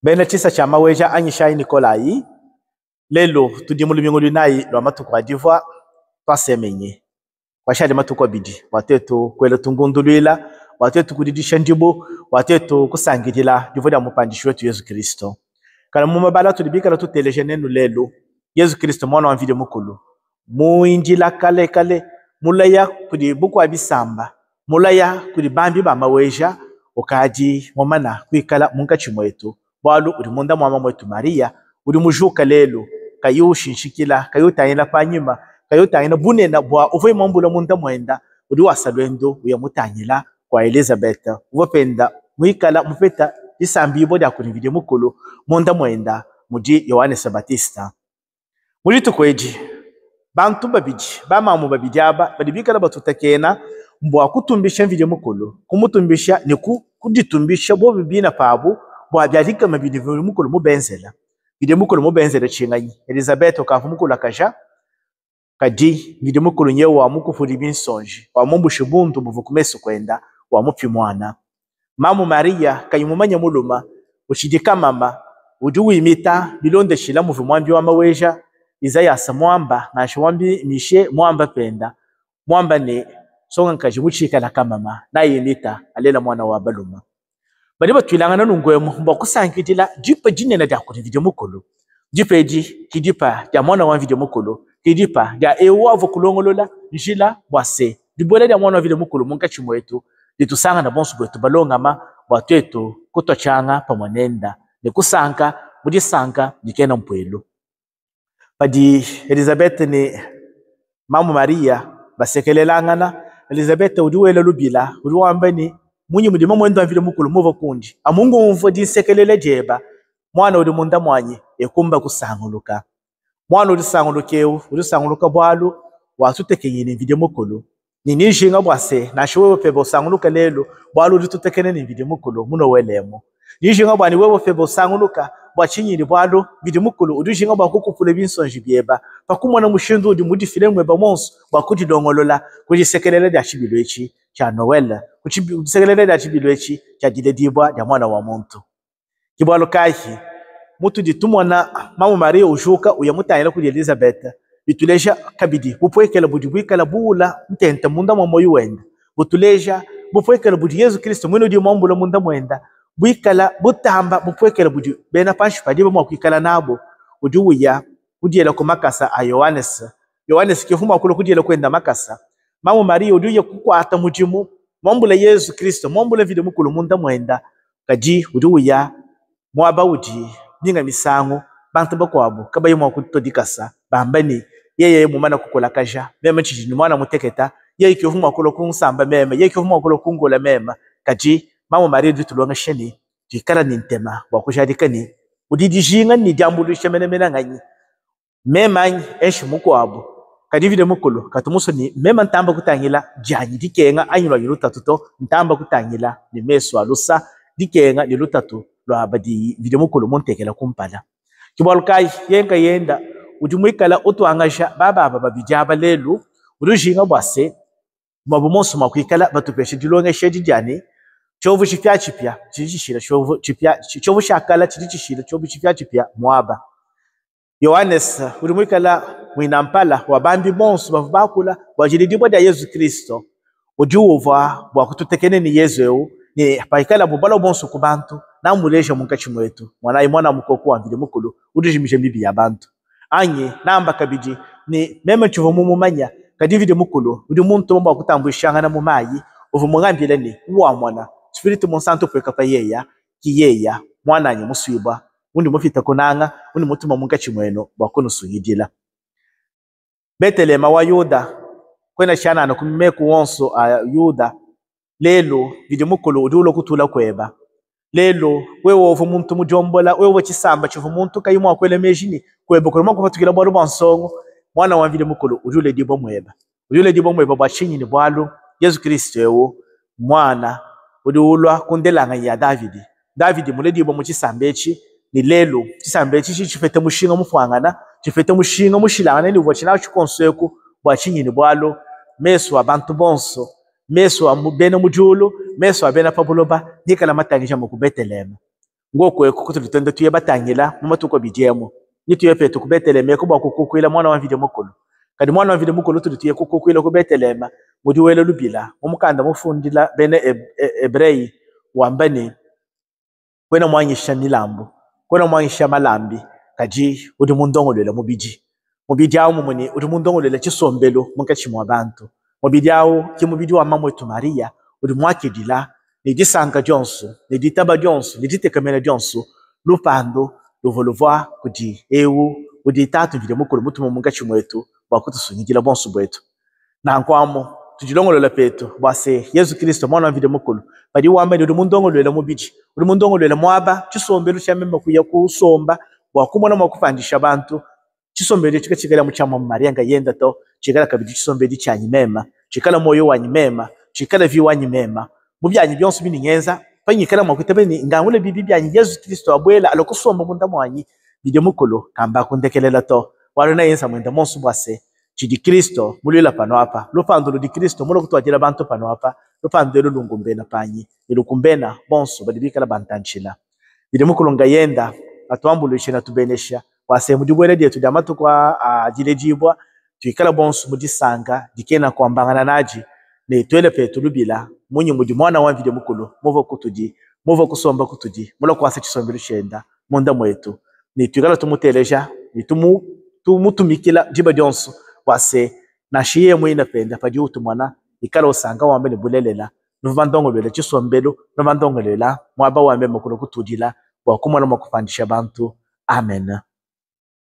Bena chisa cha maweja anyishai Nikolai. Lelo tudi mulubingu lunai lwa matuku wa divwa twasemenye. Kwa shadi matuku wa bidi. Watetu kwele tungundulila, watetu kudidisha ndibu, watetu kusangidila divu ya mupandishu wetu Yesu Kristo. Kana mumabala tulibika la tuteleje nenu lelo. Yesu Kristo mwana wa mvide mukulu. Muinjila kale kale, mulaya kudi buku wa bisamba. Mulaya kudi bambi ba maweja, okaji mwamana kuikala munga chimwetu. Walu uri munda mwama mwetu Maria, uri mujuka lelo, kayo shinshikila, kayo tayina panyima, kayo tayina bunena bwa uvoi mambula munda mwenda, uri wasalwendo uya mutanyila kwa Elizabeth, uvopenda muikala mupeta isambi ibo dia kunivide mukulu munda mwenda muji Yohane Batista. Mulitu kweji, bantu babiji, bamamu babiji aba, badibika la batutakena, mbwa kutumbisha mvide mukulu, kumutumbisha ni kuditumbisha bo bibina pabu, bwa byalika mabidi vyo mukulu mubenzela bide mukulu mubenzela chinganyi Elizabeth okafu mukulu akaja kadi bide mukulu nyewe wa mukufuri binsonji wa mumbushe buntu buvukumeso kwenda wa mupi mwana mamu Maria kayimumanya muluma ushidika mama ujuwi imita bilonde shila muvi mwambi wa maweja Isaya samwamba na shwambi mishe mwamba penda mwamba ne songa nkaji muchika na kamama na yimita alela mwana wa baluma. Badi batwilangana nungwemu mba kusankitila jipa jinena dia kuti video mukulu. Jipa eji kidipa dia mwana wa video mukulu. Kidipa dia ewa vokulongolola njila bwase. Dibola dia mwana wa video mukulu munga chimwetu. Ditusanga na bonsu bwetu balongama bwatwetu kutochanga pamonenda. Nikusanka budisanka dikena mpwelu. Badi Elizabeth ni mamu Maria basekelelangana. Elizabeth uduwele lubila uduwamba ni munyi mudima mwendo amvile mukulu muva kundi amungu mvo disekelele jeba mwana uri munda mwanyi ekumba kusanguluka mwana uri sanguluka bwalu watutekenyine mvide mukulu ninijinga bwase nashowe pebo sanguluka lelo bwalu uri tutekene ni mvide mukulu muno welemo nijinga bwani wewe pebo sanguluka bwachinyini bwalu mvide mukulu udijinga bwakukupule binsonji byeba pakumwana mushindu udi mudifile mweba monsu bwakuti dongolola kujisekelele dia chibilwechi cha Noel kuchisekelele dia chibilwechi cha diledibwa dia mwana wa muntu kibwalo kahi mutu ditumwana mamu Maria ujuka uyamutayela kuli Elizabeth bituleja kabidi bupwekela budi bwikala bula ntenta munda mwamoyo wenda butuleja bupwekela budi Yesu Kristo mwino di mwambula munda mwenda bwikala butamba bupwekela budi bena panshi padiba mwakwikala nabo ujuya kudiela kumakasa a Yohanes kifuma kulo kudiela kwenda makasa mamu Maria ujuya kukwata mujimu mwambula Yesu Kristo mwambula vide mukulu munda mwenda kaji ujuya mwaba uji ninga misango bantu bakwabo kabaye mwakutodikasa bambani yeye mumana kukola kaja mema chijini mwana muteketa yeye kifuma kulo kunsamba mema yeye kifuma kulo kungola mema kaji mamu Maria ditulonga sheni dikala nintema bakujadikani udidijinga ni jambu shemena nganyi mema enshi mukwabo kadivide mukulu katumuso ni mema ntamba kutangila janyi dikenga anyilwa yilutatu to ntamba kutangila ni meso alusa dikenga yilutatu lwa badi vide mukulu montekela kumpala kibolkai yenga yenda udimwikala utwangasha baba babijaba lelu udujinga bwase mabumonso makwikala batupeshe dilonga shedi jani chovu chipya chichishira chovu shakala chichishira chovu chipya mwaba Yohanes ulimwikala mwinampala wabambi bonsu bavubakula wajilidibwa da Yesu Kristo ujuva bwakututekene ni Yesu eu ni paikala bubala bonsu kubantu na muleja munkachi mwetu mwana mukoko wamvile mukulu udijimishe bibi ya bantu anye namba kabiji ni meme chuvo mumumanya kadivide mukulu udi muntu mba kutambuishanga na mumayi uvumugambile ni uwa mwana Spiritu Monsanto pweka pa yeya ki yeya mwana nye muswiba undi mufita kunanga undi mutuma mungachi mweno bakunu suyidila Betelema wa Yuda kwena shana na kumeku wonso a Yuda lelo vide mukulu udulo kutula kweba lelo wewe ovu muntu mujombola wewe chisamba chivu muntu kayimwa kwele mejini kweba kuluma kufatukila bwalu bansongo mwana wa vide mukulu udule dibo mweba bwachinyi ni bwalu Yesu Kristo ewo mwana udulwa kundelanga ya Davidi muledi bo muchisambechi ni lelo chisambechi chifete mushinga mufwangana chifete mushinga mushilangana ni vochina chikonseku bwachinyi ni bwalo meso abantu bonso meso amubena mujulu meso abena pabuloba nikala matangisha mu Betelema ngoko kukutulitenda tuye batangila mumatuko bijemo nituye petu kubeteleme kuba kukukwila mwana wa vide mukulu kadi mwana wa vide mukulu tulituye kukukwila kubetelema mudi wele lubila mumukanda mufundila bene ebrei wambani kwena mwanyisha nilambo kwena mwanyisha malambi kaji udi mundongolwela mubidi awo mumuni udi mundongolwela chisombelo munkachimwa bantu mubidi awo kimubidi wa mamwetu Maria udi mwakidila nidisanga jonso niditaba jonso niditekamela jonso lupando luvoluvwa kudi ewu udi tatu vide mukulu mutumu munkachimwetu wakutusunyikila bonso bwetu na nkwamo tujilongolola petu bwase Yesu Kristo mwana wa vide mukulu badi wambani udi mundongolwela mubidi udi mundongolwela mwaba chisombelo cha memba kuya kusomba wakumona mwakufandisha bantu chisombelo chikachikala muchama Maria nga yenda to chikala kabidi chisombelo chanyi mema chikala moyo wanyi mema chikala vi wanyi mema mubyanyi byonso biningenza panyikala mwakutabeni ngangule bibi byanyi Yesu Kristo abwela alokusomba munda mwanyi vide mukulu kamba kundekelela to walona yensa mwenda monso bwase chidi Kristo mulila pano apa lupando di Kristo mulo kutwajira bantu pano apa lupando lungumbena panyi ilukumbena bonso badibika la bantanchila vide mukulu nga yenda atuambulishe na tubenesha wase mudibwele dietu damatu kwa jilejibwa tuikala bonso mudisanga dikena kwambangana naji ne twele petu lubila munyi mudi mwana wa vide mukulu muvo kutuji muvo kusomba kutuji mulo kwase chisombelo shenda munda mwetu ni tuikala tumuteleja ni tumutumikila jiba jonso wase na shiye mwina penda padi utumwana ikala usanga wambe ni bulelela nuvandongolwela chisombelo nuvandongolwela mwaba wambe mukulu kutujila wakumwana mwakufandisha bantu amen.